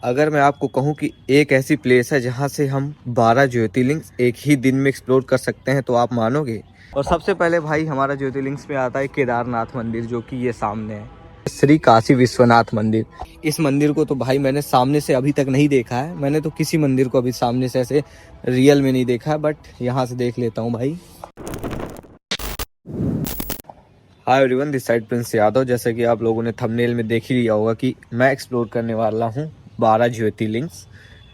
अगर मैं आपको कहूं कि एक ऐसी प्लेस है जहां से हम 12 ज्योतिर्लिंग एक ही दिन में एक्सप्लोर कर सकते हैं तो आप मानोगे। और सबसे पहले भाई हमारा ज्योतिर्लिंग्स में आता है केदारनाथ मंदिर, जो कि ये सामने है, श्री काशी विश्वनाथ मंदिर। इस मंदिर को तो भाई मैंने सामने से अभी तक नहीं देखा है, मैंने तो किसी मंदिर को अभी सामने से ऐसे रियल में नहीं देखा है, बट यहाँ से देख लेता हूँ भाई। Hi everyone, this side Prince Yadav. जैसे कि आप लोगों ने थंबनेल में देख ही लिया होगा कि मैं एक्सप्लोर करने वाला हूँ 12 ज्योतिर्लिंग्स।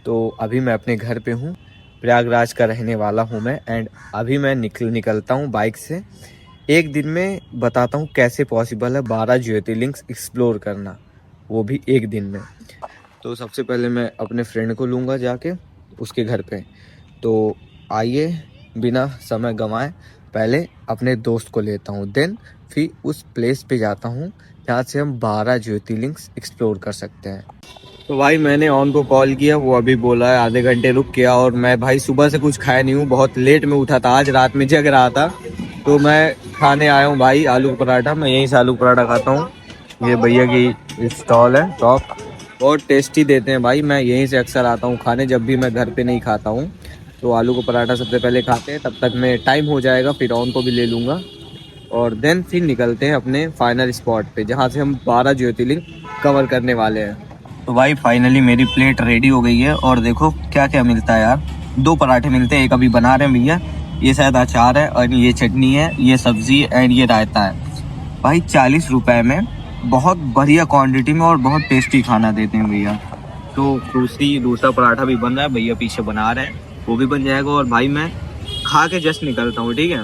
तो अभी मैं अपने घर पे हूँ, प्रयागराज का रहने वाला हूँ मैं, एंड अभी मैं निकलता हूँ बाइक से। एक दिन में बताता हूँ कैसे पॉसिबल है 12 ज्योतिर्लिंग्स एक्सप्लोर करना, वो भी एक दिन में। तो सबसे पहले मैं अपने फ्रेंड को लूँगा जाके उसके घर पे। तो आइए बिना समय गंवाए पहले अपने दोस्त को लेता हूँ, देन फिर उस प्लेस पे जाता हूँ जहाँ से हम 12 ज्योतिर्लिंग्स एक्सप्लोर कर सकते हैं। तो भाई मैंने ऑन को कॉल किया, वो अभी बोला है आधे घंटे रुक गया। और मैं भाई सुबह से कुछ खाया नहीं हूँ, बहुत लेट में उठा था, आज रात में जग रहा था। तो मैं खाने आया हूँ भाई आलू पराठा, मैं यहीं से आलू पराठा खाता हूँ। ये भैया की स्टॉल है टॉप, बहुत टेस्टी देते हैं भाई। मैं यहीं से अक्सर आता हूँ खाने, जब भी मैं घर पे नहीं खाता हूँ। तो आलू को पराठा सबसे पहले खाते हैं, तब तक में टाइम हो जाएगा, फिर ऑन को भी ले लूँगा और देन फिर निकलते हैं अपने फाइनल स्पॉट पे जहाँ से हम 12 ज्योतिर्लिंग कवर करने वाले हैं। तो भाई फाइनली मेरी प्लेट रेडी हो गई है और देखो क्या क्या मिलता है यार। 2 पराठे मिलते हैं, एक अभी बना रहे हैं भैया, ये शायद अचार है और ये चटनी है, ये सब्जी एंड ये रायता है। भाई 40 रुपए में बहुत बढ़िया क्वांटिटी में और बहुत टेस्टी खाना देते हैं भैया। तो दूसरा पराठा भी बन रहा है, भैया पीछे बना रहे हैं, वो भी बन जाएगा। और भाई मैं खा के जस्ट निकलता हूँ, ठीक है,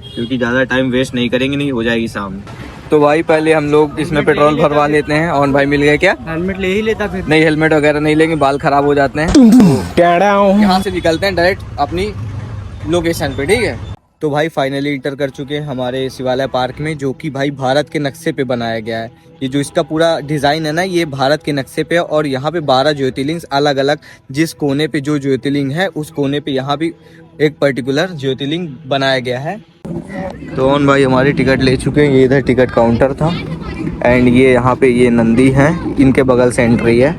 क्योंकि ज़्यादा टाइम वेस्ट नहीं करेंगे, नहीं हो जाएगी शाम। तो भाई पहले हम लोग इसमें पेट्रोल भरवा लेते हैं। और भाई मिल गया क्या? हेलमेट ले ही लेता फिर। नहीं, हेलमेट वगैरह नहीं लेंगे, बाल खराब हो जाते हैं। तो यहाँ से निकलते हैं डायरेक्ट अपनी लोकेशन पे, ठीक है। तो भाई फाइनली इंटर कर चुके हैं हमारे शिवालय पार्क में, जो कि भाई भारत के नक्शे पे बनाया गया है। ये जो इसका पूरा डिज़ाइन है ना, ये भारत के नक्शे पे है। और यहाँ पे 12 ज्योतिर्लिंग अलग अलग, जिस कोने पे जो ज्योतिर्लिंग है उस कोने पे यहाँ भी एक पर्टिकुलर ज्योतिर्लिंग बनाया गया है। तो ऑन भाई हमारी टिकट ले चुके हैं, ये इधर टिकट काउंटर था एंड ये यहाँ पे ये नंदी है, इनके बगल से एंट्री है।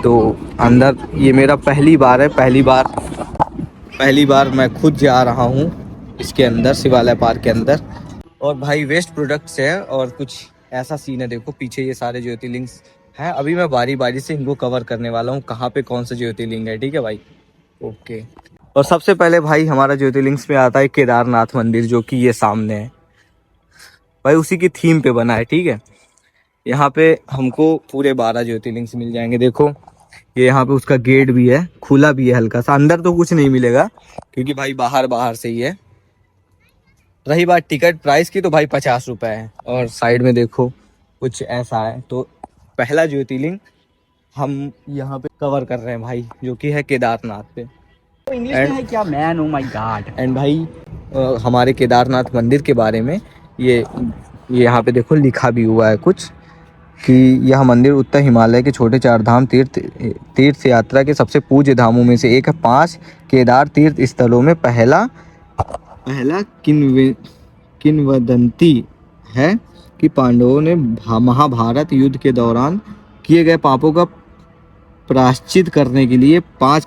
तो अंदर ये मेरा पहली बार है, पहली बार मैं खुद जा रहा हूँ इसके अंदर, शिवालय पार्क के अंदर। और भाई वेस्ट प्रोडक्ट्स है और कुछ ऐसा सीन है, देखो पीछे ये सारे ज्योतिर्लिंग्स हैं। अभी मैं बारी बारी से इनको कवर करने वाला हूँ, कहाँ पे कौन सा ज्योतिर्लिंग है, ठीक है भाई, ओके। और सबसे पहले भाई हमारा ज्योतिर्लिंग्स में आता है केदारनाथ मंदिर, जो कि ये सामने है भाई, उसी की थीम पे बना है, ठीक है। यहाँ पे हमको पूरे 12 ज्योतिर्लिंग्स मिल जाएंगे। देखो ये यहाँ पे उसका गेट भी है, खुला भी है हल्का सा, अंदर तो कुछ नहीं मिलेगा क्योंकि भाई बाहर से ही है। रही बात टिकट प्राइस की, तो भाई 50 रुपए है। और साइड में देखो कुछ ऐसा है। तो पहला ज्योतिर्लिंग हम यहाँ पे कवर कर रहे हैं भाई, जो कि है केदारनाथ पे। इंग्लिश में है क्या man? Oh my God. And भाई हमारे केदारनाथ मंदिर के बारे में ये यहाँ पे देखो लिखा भी हुआ है कुछ, कि यह मंदिर उत्तर हिमालय के छोटे 4 धाम तीर्थ यात्रा के सबसे पूज्य धामों में से एक है। 5 केदार तीर्थ स्थलों में पहला किंवदंती है कि पांडवों ने महाभारत युद्ध के दौरान किए गए पापों का प्रायश्चित करने के लिए 5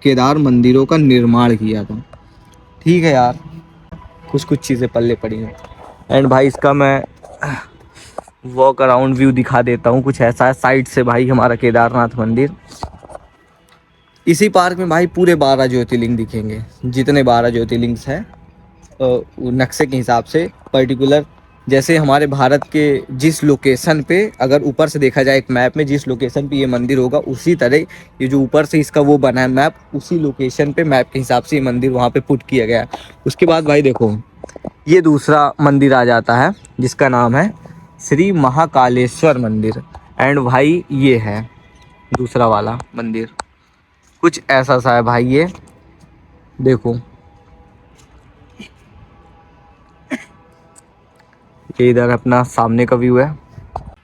केदार मंदिरों का निर्माण किया था। ठीक है यार, कुछ चीज़ें पल्ले पड़ी हैं। एंड भाई इसका मैं वॉक अराउंड व्यू दिखा देता हूँ, कुछ ऐसा है साइड से भाई हमारा केदारनाथ मंदिर। इसी पार्क में भाई पूरे 12 ज्योतिर्लिंग दिखेंगे, जितने 12 ज्योतिर्लिंग्स हैं नक्शे के हिसाब से पर्टिकुलर। जैसे हमारे भारत के जिस लोकेशन पे, अगर ऊपर से देखा जाए एक मैप में, जिस लोकेशन पे ये मंदिर होगा, उसी तरह ये जो ऊपर से इसका वो बना है मैप, उसी लोकेशन पे मैप के हिसाब से ये मंदिर वहाँ पे पुट किया गया है। उसके बाद भाई देखो ये दूसरा मंदिर आ जाता है जिसका नाम है श्री महाकालेश्वर मंदिर। एंड भाई ये है दूसरा वाला मंदिर, कुछ ऐसा सा है भाई, ये देखो ये इधर अपना सामने का व्यू है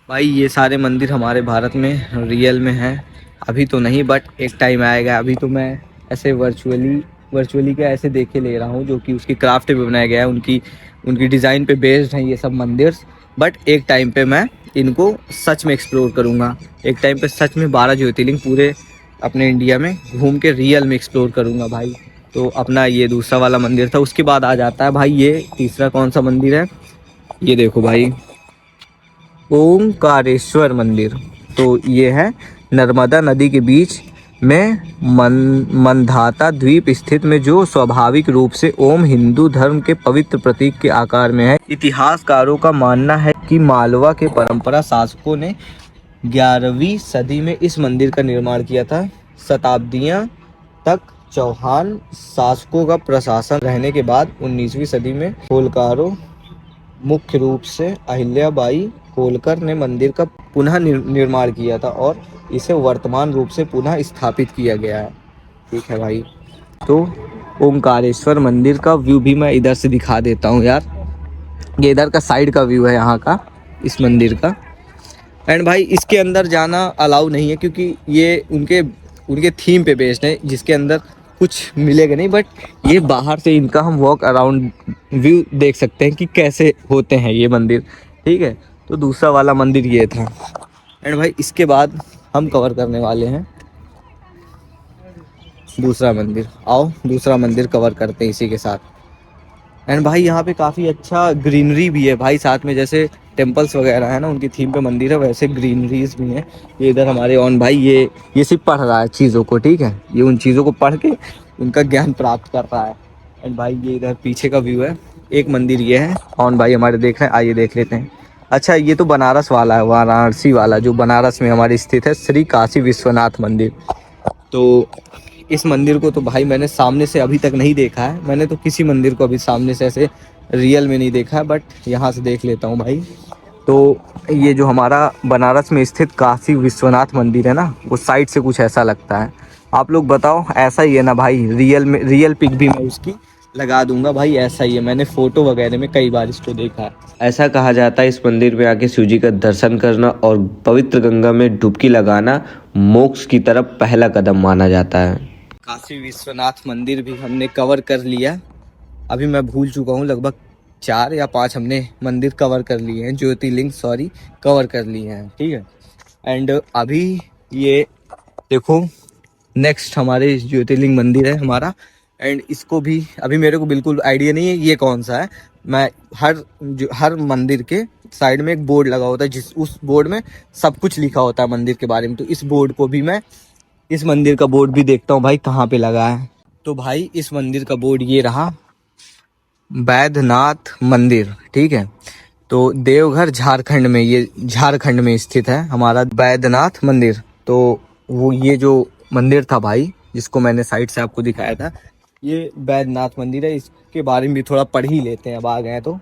भाई। ये सारे मंदिर हमारे भारत में रियल में हैं, अभी तो नहीं, बट एक टाइम आएगा। अभी तो मैं ऐसे वर्चुअली का ऐसे देखे ले रहा हूँ, जो कि उसकी क्राफ्ट पे बनाया गया है, उनकी डिज़ाइन पे बेस्ड हैं ये सब मंदिर। बट एक टाइम पे मैं इनको सच में एक्सप्लोर करूँगा। एक टाइम पे सच में 12 ज्योतिर्लिंग पूरे अपने इंडिया में घूम के रियल में एक्सप्लोर करूँगा भाई। तो अपना ये दूसरा वाला मंदिर था, उसके बाद आ जाता है भाई ये तीसरा कौन सा मंदिर है, ये देखो भाई, ओंकारेश्वर मंदिर। तो ये है नर्मदा नदी के बीच में मंधाता द्वीप स्थित में, जो स्वाभाविक रूप से ओम हिंदू धर्म के पवित्र प्रतीक के आकार में है। इतिहासकारों का मानना है कि मालवा के परंपरा शासकों ने 11वीं सदी में इस मंदिर का निर्माण किया था। शताब्दियां तक चौहान शासकों का प्रशासन रहने के बाद 19वीं सदी में होलकारों, मुख्य रूप से अहिल्याबाई होलकर ने मंदिर का पुनः निर्माण किया था और इसे वर्तमान रूप से पुनः स्थापित किया गया है। ठीक है भाई, तो ओंकारेश्वर मंदिर का व्यू भी मैं इधर से दिखा देता हूँ यार। ये इधर का साइड का व्यू है यहाँ का, इस मंदिर का। एंड भाई इसके अंदर जाना अलाउ नहीं है, क्योंकि ये उनके उनके थीम पे बेस्ड है, जिसके अंदर कुछ मिलेगा नहीं। बट ये बाहर से इनका हम वॉक अराउंड व्यू देख सकते हैं कि कैसे होते हैं ये मंदिर। ठीक है, तो दूसरा वाला मंदिर ये था। एंड भाई इसके बाद हम कवर करने वाले हैं दूसरा मंदिर। आओ दूसरा मंदिर कवर करते हैं इसी के साथ। एंड भाई यहाँ पे काफ़ी अच्छा ग्रीनरी भी है भाई, साथ में जैसे टेम्पल्स वगैरह है ना, उनकी थीम पे मंदिर है, वैसे ग्रीनरीज भी हैं। ये इधर हमारे ऑन भाई ये सिर्फ पढ़ रहा है चीज़ों को, ठीक है, ये उन चीज़ों को पढ़ के उनका ज्ञान प्राप्त कर रहा है। एंड भाई ये इधर पीछे का व्यू है, एक मंदिर ये है ऑन भाई हमारे देख रहे हैं, आइए देख लेते हैं। अच्छा ये तो बनारस वाला है, वाराणसी वाला, जो बनारस में हमारी स्थित है, श्री काशी विश्वनाथ मंदिर। तो इस मंदिर को तो भाई मैंने सामने से अभी तक नहीं देखा है, मैंने तो किसी मंदिर को अभी सामने से ऐसे रियल में नहीं देखा है, बट यहाँ से देख लेता हूँ भाई। तो ये जो हमारा बनारस में स्थित काशी विश्वनाथ मंदिर है ना, वो साइड से कुछ ऐसा लगता है। आप लोग बताओ ऐसा ही है ना भाई? रियल में रियल पिक भी मैं उसकी लगा दूंगा भाई, ऐसा ही है, मैंने फोटो वगैरह में कई बार इसको देखा है। ऐसा कहा जाता है इस मंदिर में आके शिव जी का दर्शन करना और पवित्र गंगा में डुबकी लगाना मोक्ष की तरफ पहला कदम माना जाता है। काशी विश्वनाथ मंदिर भी हमने कवर कर लिया। अभी मैं भूल चुका हूँ, लगभग 4 या 5 हमने मंदिर कवर कर लिए हैं, ज्योतिर्लिंग कवर कर लिए हैं। ठीक है, एंड अभी ये देखो नेक्स्ट हमारे ज्योतिर्लिंग मंदिर है हमारा। एंड इसको भी अभी मेरे को बिल्कुल आइडिया नहीं है ये कौन सा है। मैं हर मंदिर के साइड में एक बोर्ड लगा होता है, उस बोर्ड में सब कुछ लिखा होता है मंदिर के बारे में। तो इस बोर्ड को भी मैं, इस मंदिर का बोर्ड भी देखता हूँ भाई कहाँ पे लगा है। तो भाई इस मंदिर का बोर्ड ये रहा, बैद्यनाथ मंदिर। ठीक है, तो देवघर झारखंड में, ये झारखंड में स्थित है हमारा बैद्यनाथ मंदिर। तो वो ये जो मंदिर था भाई, जिसको मैंने साइड से आपको दिखाया था, ये बैद्यनाथ मंदिर है। इसके बारे में भी थोड़ा पढ़ ही लेते हैं, अब आ गए तो।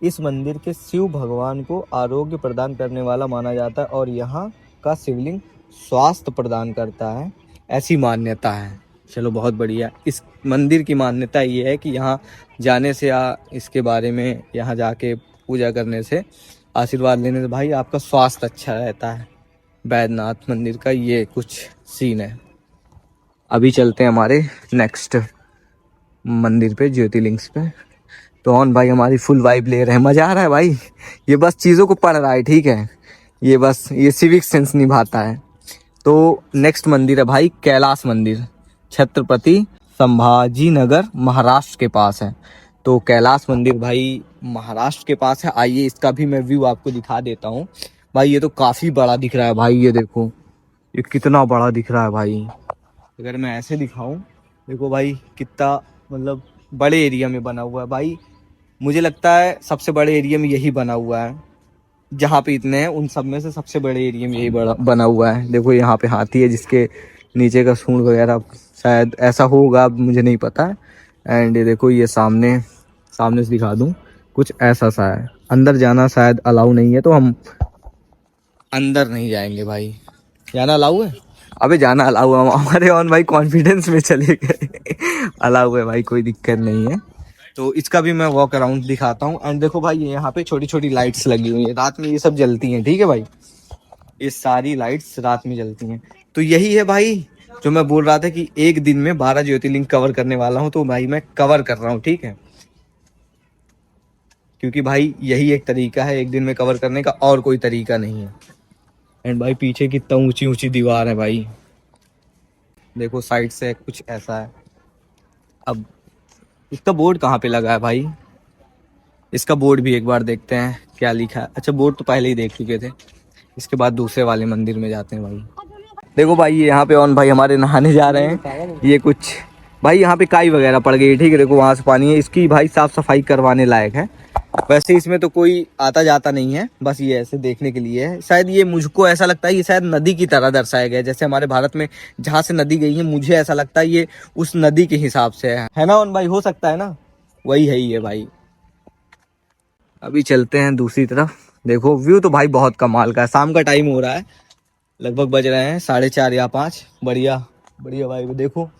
इस मंदिर के शिव भगवान को आरोग्य प्रदान करने वाला माना जाता है और यहाँ का शिवलिंग स्वास्थ्य प्रदान करता है, ऐसी मान्यता है। चलो बहुत बढ़िया। इस मंदिर की मान्यता ये है कि यहाँ जाने से या इसके बारे में यहाँ जाके पूजा करने से, आशीर्वाद लेने से भाई आपका स्वास्थ्य अच्छा रहता है। बैद्यनाथ मंदिर का ये कुछ सीन है। अभी चलते हैं हमारे नेक्स्ट मंदिर पे, ज्योतिर्लिंग्स पे। तो ऑन भाई हमारी फुल वाइब ले रहे हैं, मज़ा आ रहा है भाई। ये बस चीज़ों को पढ़ रहा है, ठीक है, ये बस ये सिविक सेंस निभाता है। तो नेक्स्ट मंदिर है भाई कैलाश मंदिर, छत्रपति संभाजी नगर महाराष्ट्र के पास है। तो कैलाश मंदिर भाई महाराष्ट्र के पास है। आइए इसका भी मैं व्यू आपको दिखा देता हूँ भाई। ये तो काफ़ी बड़ा दिख रहा है भाई, ये देखो ये कितना बड़ा दिख रहा है भाई। अगर मैं ऐसे दिखाऊं, देखो भाई कितना मतलब बड़े एरिया में बना हुआ है भाई। मुझे लगता है सबसे बड़े एरिया में यही बना हुआ है, जहाँ पे इतने हैं उन सब में से सबसे बड़े एरिया में यही बना हुआ है। देखो यहाँ पे हाथी है, जिसके नीचे का सूंड वगैरह शायद ऐसा होगा, मुझे नहीं पता है। एंड ये देखो ये सामने से दिखा दूँ, कुछ ऐसा सा है। अंदर जाना शायद अलाउ नहीं है, तो हम अंदर नहीं जाएंगे भाई। जाना अलाउ है? अबे जाना अलाउ है, हमारे ऑन भाई कॉन्फिडेंस में चले गए। अलाउ है भाई, कोई दिक्कत नहीं है। तो इसका भी मैं वॉक अराउंड दिखाता हूँ। एंड देखो भाई यहाँ पे छोटी छोटी लाइट्स लगी हुई है, रात में ये सब जलती हैं। ठीक है भाई, ये सारी लाइट्स रात में जलती हैं। तो यही है भाई जो मैं बोल रहा था कि एक दिन में 12 ज्योतिर्लिंग कवर करने वाला हूँ। तो भाई मैं कवर कर रहा हूँ, ठीक है। क्योंकि भाई यही एक तरीका है एक दिन में कवर करने का, और कोई तरीका नहीं है। एंड भाई पीछे कितना ऊंची ऊंची दीवार है भाई, देखो साइड से कुछ ऐसा है। अब इसका बोर्ड कहाँ पे लगा है भाई, इसका बोर्ड भी एक बार देखते हैं क्या लिखा है। अच्छा बोर्ड तो पहले ही देख चुके थे, इसके बाद दूसरे वाले मंदिर में जाते हैं भाई। देखो भाई ये यहाँ पे ऑन भाई हमारे नहाने जा रहे हैं। ये कुछ भाई यहाँ पे काई वगैरह पड़ गई, ठीक है, देखो वहाँ से पानी है, इसकी भाई साफ सफाई करवाने लायक है। वैसे इसमें तो कोई आता जाता नहीं है, बस ये ऐसे देखने के लिए है। शायद ये मुझको ऐसा लगता है ये शायद नदी की तरह दर्शाया गया है, जैसे हमारे भारत में जहाँ से नदी गई है, मुझे ऐसा लगता है ये उस नदी के हिसाब से है ना ऑन भाई, हो सकता है ना, वही है ये भाई। अभी चलते हैं दूसरी तरफ। देखो व्यू तो भाई बहुत कमाल का है, शाम का टाइम हो रहा है, लगभग बज रहे हैं 4:30 या 5। बढ़िया बढ़िया भाई। देखो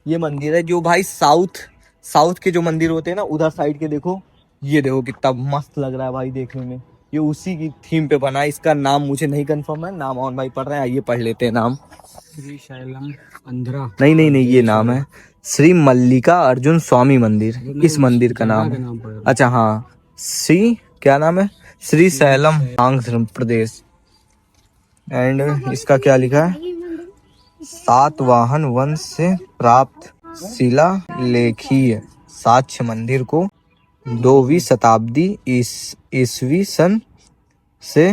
ये मंदिर है जो भाई साउथ के जो मंदिर होते हैं ना उधर साइड के, देखो ये देखो कितना मस्त लग रहा है भाई देखने में। ये उसी की थीम पे बना है। इसका नाम मुझे नहीं कंफर्म है, नाम ऑन भाई पढ़ रहे हैं, आइए पढ़ लेते हैं नाम। श्री शैलम आंध्रा। नहीं ये नाम है श्री मल्लिका अर्जुन स्वामी मंदिर, इस मंदिर का नाम है। अच्छा हाँ, श्री क्या नाम है, श्री शैलम आंध्र प्रदेश। एंड इसका क्या लिखा है, सातवाहन वंश से प्राप्त शिला लेखीय साक्ष्य मंदिर को 2वीं शताब्दी ईसवी सन से।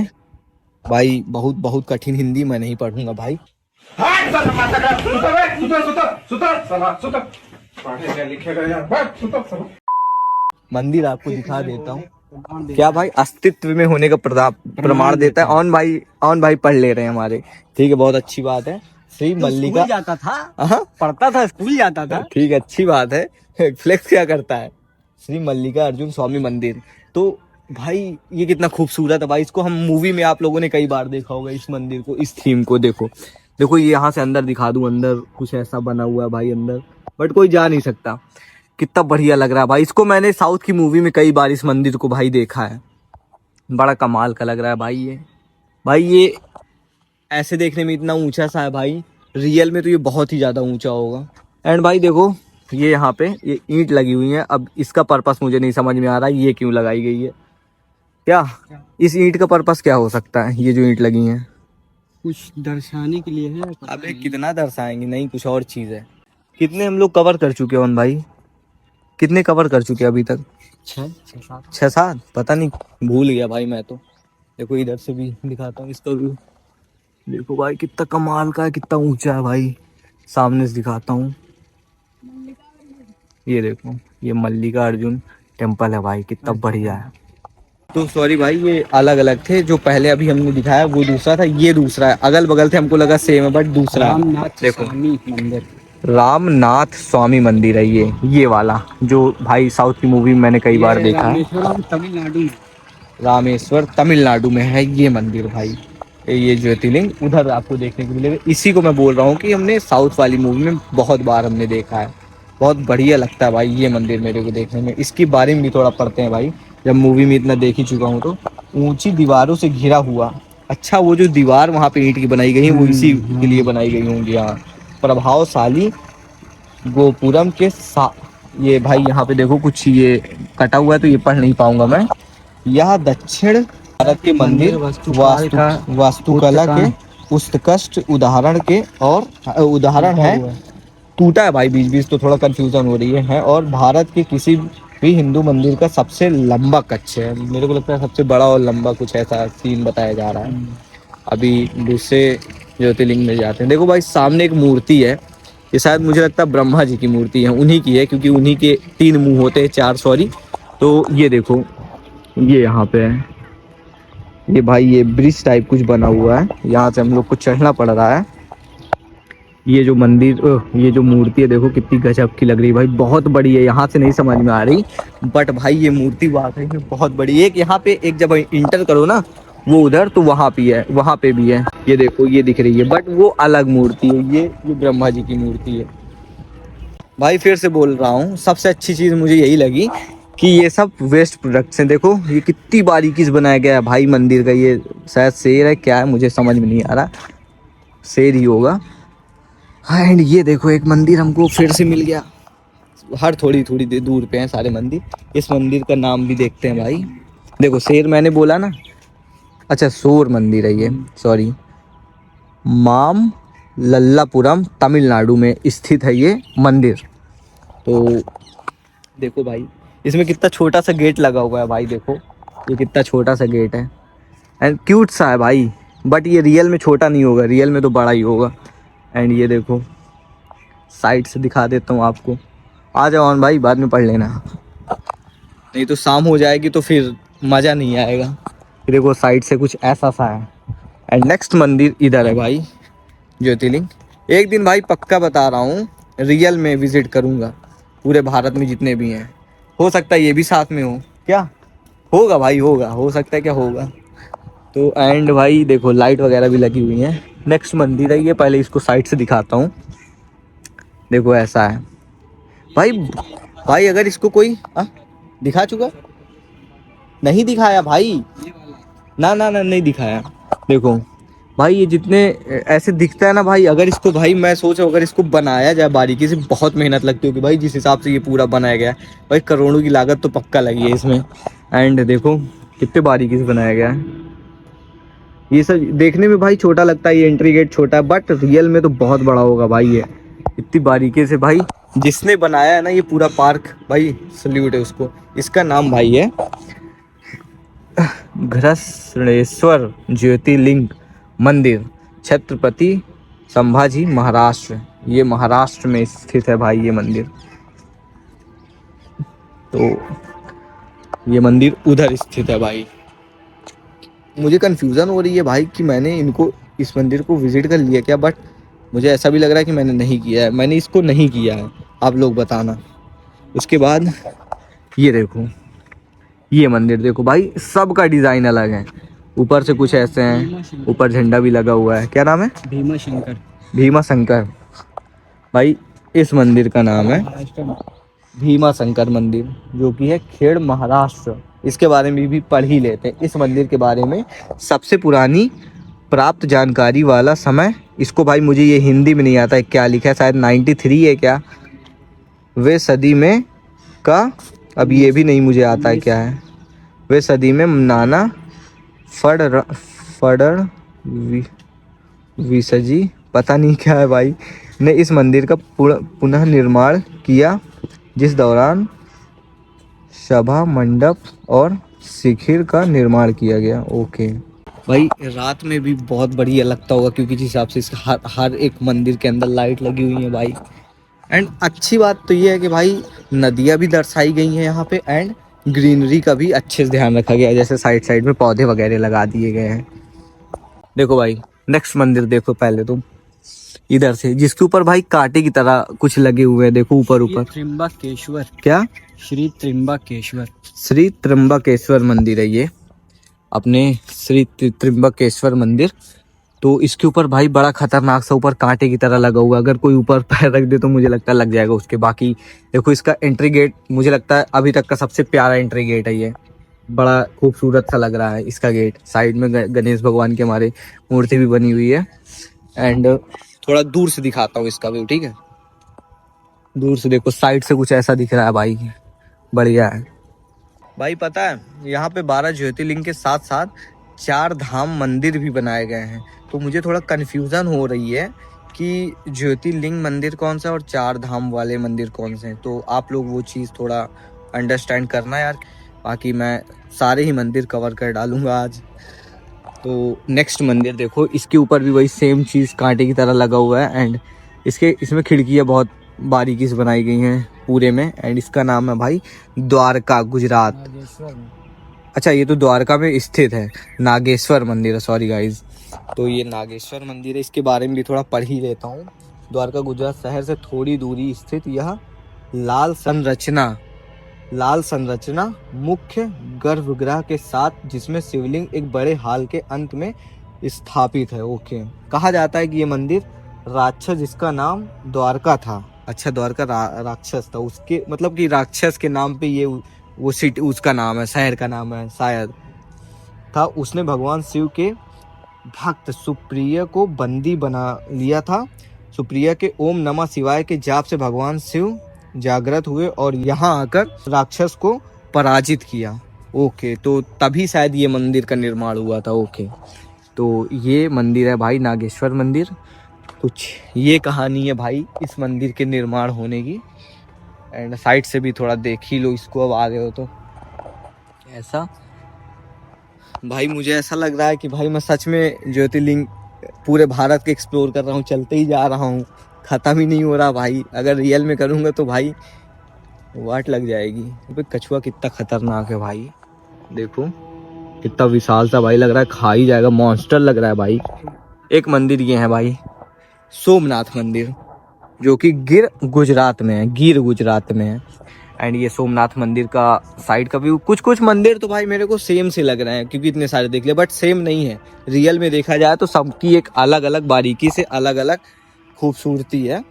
भाई बहुत बहुत कठिन हिंदी मैं नहीं पढ़ूंगा भाई। मंदिर आपको दिखा देता हूँ, क्या भाई अस्तित्व में होने का प्रमाण देता है। ऑन भाई पढ़ ले रहे हैं हमारे, ठीक है, बहुत अच्छी बात है। श्री मल्लिका जाता था, पढ़ता था, स्कूल जाता था, ठीक है, अच्छी बात है। फ्लेक्स क्या करता है, श्री मल्लिका अर्जुन स्वामी मंदिर। तो भाई ये कितना खूबसूरत है भाई, इसको हम मूवी में आप लोगों ने कई बार देखा होगा, इस मंदिर को, इस थीम को। देखो देखो ये यहाँ से अंदर दिखा दूं, अंदर कुछ ऐसा बना हुआ है भाई अंदर, बट कोई जा नहीं सकता। कितना बढ़िया लग रहा है भाई, इसको मैंने साउथ की मूवी में कई बार इस मंदिर को भाई देखा है, बड़ा कमाल का लग रहा है भाई ये ऐसे देखने में इतना ऊंचा सा है भाई, रियल में तो ये बहुत ही ज्यादा ऊंचा होगा। एंड भाई देखो ये यहाँ पे ये ईंट लगी हुई है, अब इसका पर्पस मुझे नहीं समझ में आ रहा है, ये क्यों लगाई गई है, क्या इस ईंट का पर्पस क्या हो सकता है, ये जो ईंट लगी हैं कुछ दर्शाने के लिए है। अबे कितना दर्शाएंगे, नहीं कुछ और चीज है। कितने हम लोग कवर कर चुके हैं भाई, कितने कवर कर चुके हैं अभी तक, 6-7 पता नहीं, भूल गया भाई मैं तो। देखो इधर से भी दिखाता हूँ इसका व्यू, देखो भाई कितना कमाल का है, कितना ऊंचा है भाई, सामने से दिखाता हूँ। ये देखो ये मल्लिका अर्जुन टेम्पल है भाई, कितना बढ़िया है। तो सॉरी भाई ये अलग अलग थे, जो पहले अभी हमने दिखाया वो दूसरा था, ये दूसरा है, अगल बगल थे, हमको लगा सेम है बट दूसरा है। देखो रामनाथ स्वामी मंदिर है ये वाला, जो भाई साउथ की मूवी में मैंने कई बार देखा है। रामेश्वर तमिलनाडु में है ये मंदिर भाई, ये ज्योतिर्लिंग उधर आपको देखने को मिलेगा। इसी को मैं बोल रहा हूँ कि हमने साउथ वाली मूवी में बहुत बार हमने देखा है, बहुत बढ़िया लगता है भाई ये मंदिर मेरे को देखने में। इसके बारे में भी थोड़ा पढ़ते हैं भाई, जब मूवी में इतना देख ही चुका हूँ तो। ऊंची दीवारों से घिरा हुआ, अच्छा वो जो दीवार वहाँ पे ईंट की बनाई गई है वो इसी के लिए बनाई गई होंगी। हाँ, प्रभावशाली गोपुरम के ये भाई यहाँ पे देखो कुछ ये कटा हुआ है तो ये पढ़ नहीं पाऊंगा मैं। यह दक्षिण भारत के मंदिर वास्तुकला के उत्कृष्ट उदाहरण के और उदाहरण है। टूटा है भाई बीच बीच तो थोड़ा कंफ्यूजन हो रही है। और भारत के किसी भी हिंदू मंदिर का सबसे लंबा कक्ष है, मेरे को लगता है सबसे बड़ा और लंबा, कुछ ऐसा सीन बताया जा रहा है। अभी दूसरे ज्योतिर्लिंग में जाते हैं। देखो भाई सामने एक मूर्ति है, ये शायद मुझे लगता है ब्रह्मा जी की मूर्ति है, उन्हीं की है, क्योंकि उन्हीं के 3 मुंह होते हैं, 4 सॉरी। तो ये देखो ये यहाँ पे है, ये भाई ये ब्रिज टाइप कुछ बना हुआ है, यहाँ से हम लोग को चढ़ना पड़ रहा है। ये जो मंदिर, ये जो मूर्ति है देखो कितनी गजब की लग रही है भाई, बहुत बड़ी है, यहाँ से नहीं समझ में आ रही बट भाई ये मूर्ति वाकई में बहुत बड़ी है। एक यहाँ पे एक जब इंटर करो ना वो उधर, तो वहाँ पे है, वहाँ पे भी है, ये देखो ये दिख रही है, बट वो अलग मूर्ति है, ये ब्रह्मा जी की मूर्ति है भाई। फिर से बोल रहा हूँ, सबसे अच्छी चीज़ मुझे यही लगी कि ये सब वेस्ट प्रोडक्ट्स हैं। देखो ये कितनी बारीकी से बनाया गया है भाई मंदिर का, ये शायद शेर है क्या है मुझे समझ में नहीं आ रहा, शेर ही होगा। एंड ये देखो एक मंदिर हमको फिर से मिल गया, हर थोड़ी थोड़ी दूर पे हैं सारे मंदिर। इस मंदिर का नाम भी देखते हैं भाई। देखो शेर मैंने बोला ना, अच्छा शोर मंदिर है ये, सॉरी। माम लल्लापुरम तमिलनाडु में स्थित है ये मंदिर। तो देखो भाई इसमें कितना छोटा सा गेट लगा हुआ है भाई, देखो ये कितना छोटा सा गेट है एंड क्यूट सा है भाई। बट ये रियल में छोटा नहीं होगा, रियल में तो बड़ा ही होगा। एंड ये देखो साइड से दिखा देता हूँ आपको। आ जाओ ऑन भाई, बाद में पढ़ लेना, नहीं तो शाम हो जाएगी तो फिर मज़ा नहीं आएगा। फिर देखो साइड से कुछ ऐसा सा है। एंड नेक्स्ट मंदिर इधर है भाई, ज्योतिर्लिंग। एक दिन भाई पक्का बता रहा हूँ रियल में विजिट करूँगा, पूरे भारत में जितने भी हैं। हो सकता है ये भी साथ में हो, क्या होगा भाई, होगा, हो सकता है, क्या होगा। तो एंड भाई देखो लाइट वगैरह भी लगी हुई हैं। नेक्स्ट मंदिर है ये, पहले इसको साइड से दिखाता हूँ। देखो ऐसा है भाई। भाई अगर इसको कोई दिखा चुका, नहीं दिखाया भाई, ना ना ना नहीं दिखाया। देखो भाई ये जितने ऐसे दिखता है ना भाई, अगर इसको भाई मैं सोच रहा हूँ अगर इसको बनाया जाए बारीकी से, बहुत मेहनत लगती होगी भाई। जिस हिसाब से ये पूरा बनाया गया है भाई, करोड़ों की लागत तो पक्का लगी है इसमें। एंड देखो कितने बारीकी से बनाया गया है। ये सब देखने में भाई छोटा लगता है, ये एंट्री गेट छोटा है, बट रियल में तो बहुत बड़ा होगा भाई ये, इतनी बारीकी से। भाई जिसने बनाया है ना ये पूरा पार्क भाई, सल्यूट है उसको। इसका नाम भाई है घृष्णेश्वर ज्योतिर्लिंग मंदिर, छत्रपति संभाजी महाराष्ट्र। ये महाराष्ट्र में स्थित है भाई ये मंदिर। तो ये मंदिर उधर स्थित है भाई। मुझे कंफ्यूजन हो रही है भाई कि मैंने इनको, इस मंदिर को विजिट कर लिया क्या, बट मुझे ऐसा भी लग रहा है कि मैंने नहीं किया है, मैंने इसको नहीं किया है। आप लोग बताना। उसके बाद ये देखो, ये मंदिर देखो भाई, सबका डिज़ाइन अलग है। ऊपर से कुछ ऐसे हैं, ऊपर झंडा भी लगा हुआ है। क्या नाम है? भीमा शंकर। भीमा शंकर। भाई इस मंदिर का नाम है भीमा शंकर मंदिर, जो कि है खेड़ महाराष्ट्र। इसके बारे में भी पढ़ ही लेते हैं। इस मंदिर के बारे में सबसे पुरानी प्राप्त जानकारी वाला समय, इसको भाई मुझे ये हिंदी में नहीं आता है क्या लिखा है, शायद 93 है क्या, वे सदी में का, अब ये भी नहीं मुझे आता है क्या है। वे सदी में नाना फड़ विसजी, पता नहीं क्या है भाई, ने इस मंदिर का पुनः निर्माण किया, जिस दौरान सभा मंडप और शिखर का निर्माण किया गया। ओके भाई, रात में भी बहुत बढ़िया लगता होगा, क्योंकि जिस हिसाब से इसका हर एक मंदिर के अंदर लाइट लगी हुई है भाई। एंड अच्छी बात तो ये है कि भाई नदियाँ भी दर्शाई गई हैं यहाँ पे, एंड ग्रीनरी का भी अच्छे से ध्यान रखा गया है, जैसे साइड साइड में पौधे वगैरह लगा दिए गए हैं। देखो भाई नेक्स्ट मंदिर देखो पहले तुम इधर से, जिसके ऊपर भाई कांटे की तरह कुछ लगे हुए हैं। देखो ऊपर ऊपर त्र्यंबकेश्वर। क्या? श्री त्र्यंबकेश्वर। श्री त्र्यंबकेश्वर मंदिर है ये, अपने श्री त्र्यंबकेश्वर मंदिर। तो इसके ऊपर भाई बड़ा खतरनाक सा ऊपर कांटे की तरह लगा हुआ है, अगर कोई ऊपर पैर रख दे तो मुझे लगता है लग जाएगा उसके। बाकी देखो इसका एंट्री गेट मुझे लगता है अभी तक का सबसे प्यारा एंट्री गेट है ये, बड़ा खूबसूरत सा लग रहा है इसका गेट। साइड में गणेश भगवान की हमारे मूर्ति भी बनी हुई है। एंड थोड़ा दूर से दिखाता हूँ इसका व्यू, ठीक है? दूर से देखो, साइड से कुछ ऐसा दिख रहा है भाई, बढ़िया है भाई। पता है यहाँ पे 12 ज्योतिर्लिंग के साथ साथ 4 धाम मंदिर भी बनाए गए हैं। तो मुझे थोड़ा कन्फ्यूज़न हो रही है कि ज्योतिर्लिंग मंदिर कौन सा और 4 धाम वाले मंदिर कौन से हैं। तो आप लोग वो चीज़ थोड़ा अंडरस्टैंड करना यार, बाकी मैं सारे ही मंदिर कवर कर डालूँगा आज। तो नेक्स्ट मंदिर देखो, इसके ऊपर भी वही सेम चीज़ कांटे की तरह लगा हुआ है। एंड इसमें खिड़कियाँ बहुत बारीकी से बनाई गई हैं पूरे में। एंड इसका नाम है भाई द्वारका, गुजरात। अच्छा ये तो द्वारका में स्थित है, नागेश्वर मंदिर है, सॉरी गाइज। तो ये नागेश्वर मंदिर है, इसके बारे में भी थोड़ा पढ़ ही लेता हूँ। द्वारका गुजरात शहर से थोड़ी दूरी स्थित यह लाल संरचना मुख्य गर्भगृह के साथ, जिसमें शिवलिंग एक बड़े हाल के अंत में स्थापित है। ओके, कहा जाता है कि ये मंदिर राक्षस जिसका नाम द्वारका था, अच्छा द्वारका राक्षस था, उसके मतलब कि राक्षस के नाम पे ये वो सिटी उसका नाम है, शहर का नाम है शायद था। उसने भगवान शिव के भक्त सुप्रिया को बंदी बना लिया था। सुप्रिया के ओम नमः शिवाय के जाप से भगवान शिव जागृत हुए और यहाँ आकर राक्षस को पराजित किया। ओके, तो तभी शायद ये मंदिर का निर्माण हुआ था। ओके, तो ये मंदिर है भाई, नागेश्वर मंदिर। कुछ ये कहानी है भाई इस मंदिर के निर्माण होने की। एंड साइड से भी थोड़ा देख ही लो इसको, अब आ गए हो तो। ऐसा भाई मुझे ऐसा लग रहा है कि भाई मैं सच में ज्योतिर्लिंग पूरे भारत के एक्सप्लोर कर रहा हूँ, चलते ही जा रहा हूँ, ख़त्म ही नहीं हो रहा भाई। अगर रियल में करूँगा तो भाई वाट लग जाएगी। भाई कछुआ कितना खतरनाक है भाई, देखो कितना विशाल सा भाई लग रहा है, खा ही जाएगा, मॉन्स्टर लग रहा है भाई। एक मंदिर ये है भाई, सोमनाथ मंदिर, जो कि गिर गुजरात में है। एंड ये सोमनाथ मंदिर का साइड का व्यू। कुछ मंदिर तो भाई मेरे को सेम से लग रहे हैं क्योंकि इतने सारे देख लिए, बट सेम नहीं है। रियल में देखा जाए तो सबकी एक अलग अलग बारीकी से अलग अलग खूबसूरती है।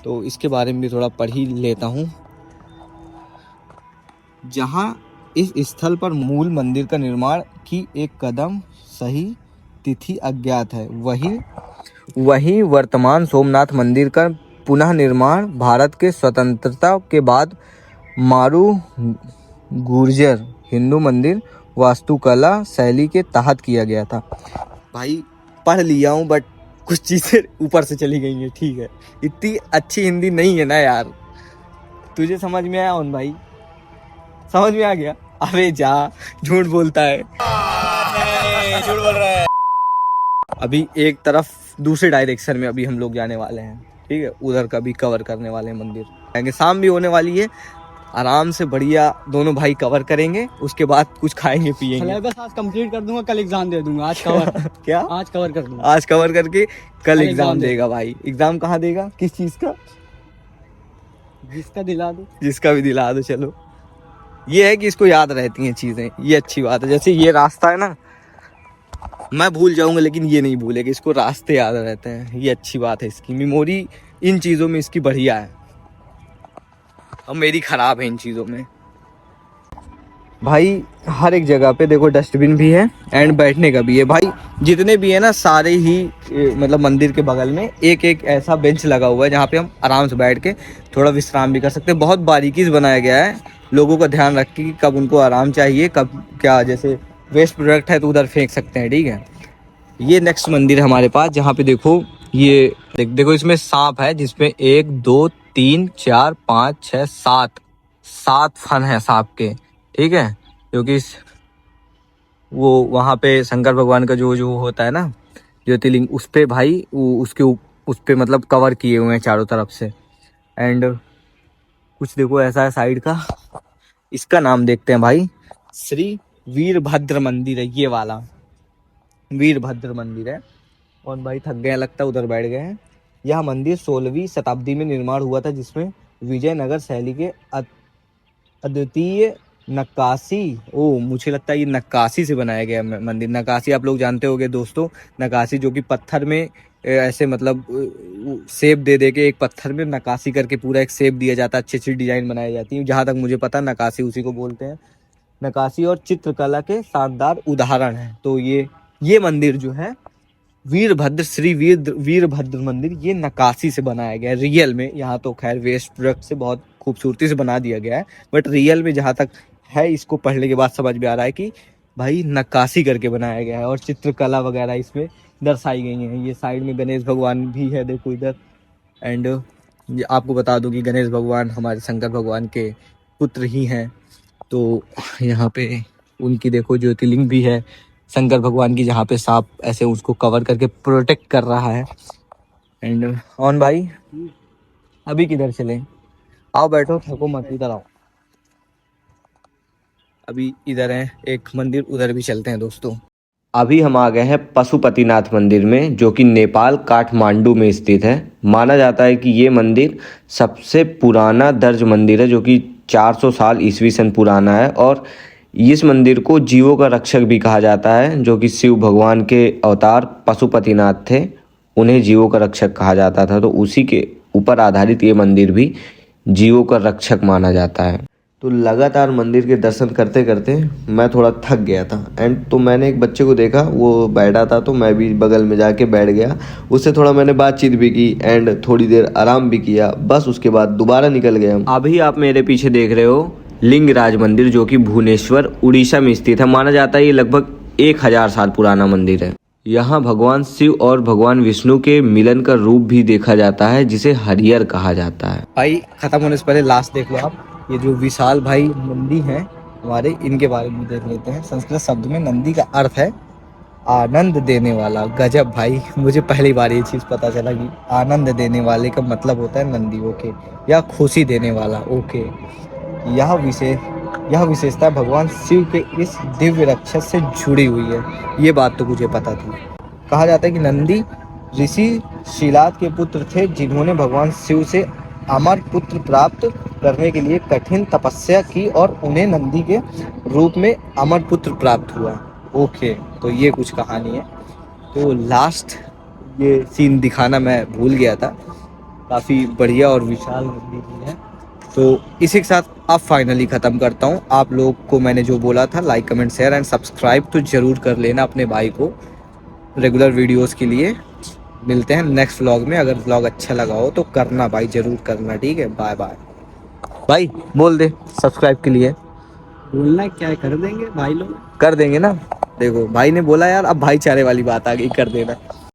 तो इसके बारे में भी थोड़ा पढ़ ही लेता हूँ। जहाँ इस स्थल पर मूल मंदिर का निर्माण की एक कदम सही तिथि अज्ञात है, वही वर्तमान सोमनाथ मंदिर का पुनः निर्माण भारत के स्वतंत्रता के बाद मारू गुर्जर हिंदू मंदिर वास्तुकला शैली के तहत किया गया था। भाई पढ़ लिया हूँ बट कुछ चीज़ें ऊपर से चली गई हैं, ठीक है। इतनी अच्छी हिंदी नहीं है ना यार। तुझे समझ में आया उन भाई? समझ में आ गया? अबे जा, झूठ बोलता है, झूठ बोल रहा है। अभी एक तरफ दूसरे डायरेक्शन में अभी हम लोग जाने वाले हैं, ठीक है। उधर का भी कवर करने वाले हैं मंदिर, क्योंकि शाम भी होने वाली है। आराम से बढ़िया दोनों भाई कवर करेंगे, उसके बाद कुछ खाएंगे पिएंगे। सिलेबस आज कंप्लीट कर दूंगा, कल एग्जाम दे दूंगा। आज कवर क्या? आज कवर कर दूंगा। आज कवर करके कल एग्जाम दे। देगा भाई। एग्जाम कहाँ देगा, किस चीज का? जिसका दिला दो, जिसका भी दिला दो। चलो, ये है कि इसको याद रहती हैं चीजें, ये अच्छी बात है। जैसे ये रास्ता है ना, मैं भूल जाऊंगा लेकिन ये नहीं भूलेगा, इसको रास्ते याद रहते हैं। ये अच्छी बात है, इसकी मेमोरी इन चीज़ों में इसकी बढ़िया है और मेरी ख़राब है इन चीज़ों में। भाई हर एक जगह पे देखो डस्टबिन भी है एंड बैठने का भी है भाई। जितने भी है ना सारे ही मतलब मंदिर के बगल में एक एक ऐसा बेंच लगा हुआ है जहाँ पे हम आराम से बैठ के थोड़ा विश्राम भी कर सकते हैं। बहुत बारीकी से बनाया गया है, लोगों का ध्यान रख के कि कब उनको आराम चाहिए, कब क्या। जैसे वेस्ट प्रोडक्ट है तो उधर फेंक सकते हैं, ठीक है। ये नेक्स्ट मंदिर है हमारे पास, जहाँ पे देखो ये देखो इसमें सांप है, जिसमें 1 2 3 4 5 6 7 फन है सांप के, ठीक है। क्योंकि वो वहाँ पे शंकर भगवान का जो होता है ना ज्योतिर्लिंग, उस पे भाई उस पे मतलब कवर किए हुए हैं चारों तरफ से। एंड कुछ देखो ऐसा है साइड का, इसका नाम देखते हैं भाई, श्री वीरभद्र मंदिर है। ये वाला वीरभद्र मंदिर है। और भाई थक गए लगता है, उधर बैठ गए हैं। यह मंदिर 16वीं शताब्दी में निर्माण हुआ था, जिसमें विजयनगर शैली के अद्वितीय नक्काशी, मुझे लगता है ये नक्काशी से बनाया गया मंदिर। नक्काशी आप लोग जानते होंगे दोस्तों, नक्काशी जो कि पत्थर में ऐसे मतलब शेप दे के एक पत्थर में नक्काशी करके पूरा एक शेप दिया जाता है, अच्छी अच्छी डिजाइन बनाई जाती है। जहाँ तक मुझे पता नक्काशी उसी को बोलते हैं। नक्काशी और चित्रकला के शानदार उदाहरण है। तो ये मंदिर जो है वीरभद्र श्री वीरभद्र मंदिर, ये नक्काशी से बनाया गया है रियल में। यहाँ तो खैर वेस्ट प्रोडक्ट से बहुत खूबसूरती से बना दिया गया है, बट रियल में जहाँ तक है इसको पढ़ने के बाद समझ में आ रहा है कि भाई नक्काशी करके बनाया गया है और चित्रकला वगैरह इसमें दर्शाई गई हैं। ये साइड में गणेश भगवान भी है, देखो इधर। एंड आपको बता दूं कि गणेश भगवान हमारे शंकर भगवान के पुत्र ही हैं। तो यहाँ पे उनकी देखो ज्योतिर्लिंग भी है शंकर भगवान की, जहाँ पे सांप ऐसे उसको कवर करके प्रोटेक्ट कर रहा है। एंड ऑन भाई अभी किधर चले? आओ बैठो, थको मत, इधर आओ। अभी इधर है एक मंदिर, उधर भी चलते हैं दोस्तों। अभी हम आ गए हैं पशुपतिनाथ मंदिर में, जो कि नेपाल काठमांडू में स्थित है। माना जाता है कि ये मंदिर सबसे पुराना दर्ज मंदिर है, जो कि 400 साल ईस्वी सन पुराना है। और इस मंदिर को जीवों का रक्षक भी कहा जाता है, जो कि शिव भगवान के अवतार पशुपतिनाथ थे, उन्हें जीवों का रक्षक कहा जाता था। तो उसी के ऊपर आधारित ये मंदिर भी जीवों का रक्षक माना जाता है। तो लगातार मंदिर के दर्शन करते करते मैं थोड़ा थक गया था एंड तो मैंने एक बच्चे को देखा, वो बैठा था तो मैं भी बगल में जाके बैठ गया। उससे थोड़ा मैंने बातचीत भी की एंड थोड़ी देर आराम भी किया, बस उसके बाद दोबारा निकल गया। अभी आप मेरे पीछे देख रहे हो लिंगराज मंदिर, जो कि भुवनेश्वर उड़ीसा में स्थित है। माना जाता है ये लगभग 1000 साल पुराना मंदिर है। यहाँ भगवान शिव और भगवान विष्णु के मिलन का रूप भी देखा जाता है, जिसे हरियर कहा जाता है। भाई खत्म होने से पहले लास्ट देख लो आप, ये जो विशाल भाई नंदी हैं हमारे, इनके बारे में देख लेते हैं। संस्कृत शब्द में नंदी का अर्थ है आनंद देने वाला। गजब भाई, मुझे पहली बार ये चीज़ पता चला कि आनंद देने वाले का मतलब होता है नंदी। ओके, या खुशी देने वाला। ओके, यह विशेषता भगवान शिव के इस दिव्य रक्षस से जुड़ी हुई है। ये बात तो मुझे पता थी। कहा जाता है कि नंदी ऋषि शिलाद के पुत्र थे, जिन्होंने भगवान शिव से अमर पुत्र प्राप्त करने के लिए कठिन तपस्या की और उन्हें नंदी के रूप में अमर पुत्र प्राप्त हुआ। ओके, तो ये कुछ कहानी है। तो लास्ट ये सीन दिखाना मैं भूल गया था। काफ़ी बढ़िया और विशाल नंदी भी है। तो इसी के साथ अब फाइनली ख़त्म करता हूँ। आप लोग को मैंने जो बोला था, like comment share and subscribe तो ज़रूर कर लेना अपने भाई को रेगुलर वीडियोस के लिए। मिलते हैं नेक्स्ट व्लॉग में। अगर व्लॉग अच्छा लगा हो तो करना भाई, ज़रूर करना। ठीक है, बाय बाय। भाई बोल दे सब्सक्राइब के लिए। बोलना क्या है, कर देंगे भाई लोग। कर देंगे ना। देखो भाई ने बोला यार, अब भाईचारे वाली बात आ गई, कर देना।